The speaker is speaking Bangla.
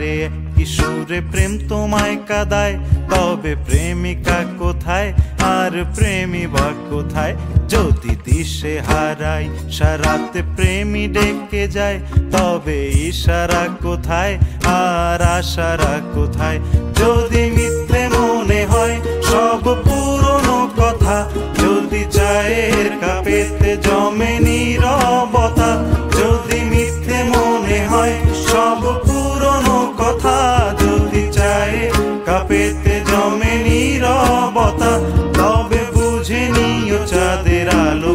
হারে কিশোরে প্রেম তোমায় কাদায়, তবে প্রেমিকা কোথায় আর প্রেমী বা কোথায়? যদি দিশে হারাই সারাতে প্রেমী ডেকে যায়, তবে ইশারা কোথায় আর আশারা কোথায়? যদি মিথ্যে মনে হয় সব পুরনো কথা, যদি চায়ের কাপেতে জমে নীরবতা, যদি মিথ্যে মনে হয় সব পুরনো কথা, যদি চায়ের কাপেতে জমে নীরবতা, তবে বুঝে নিও চাঁদের আলো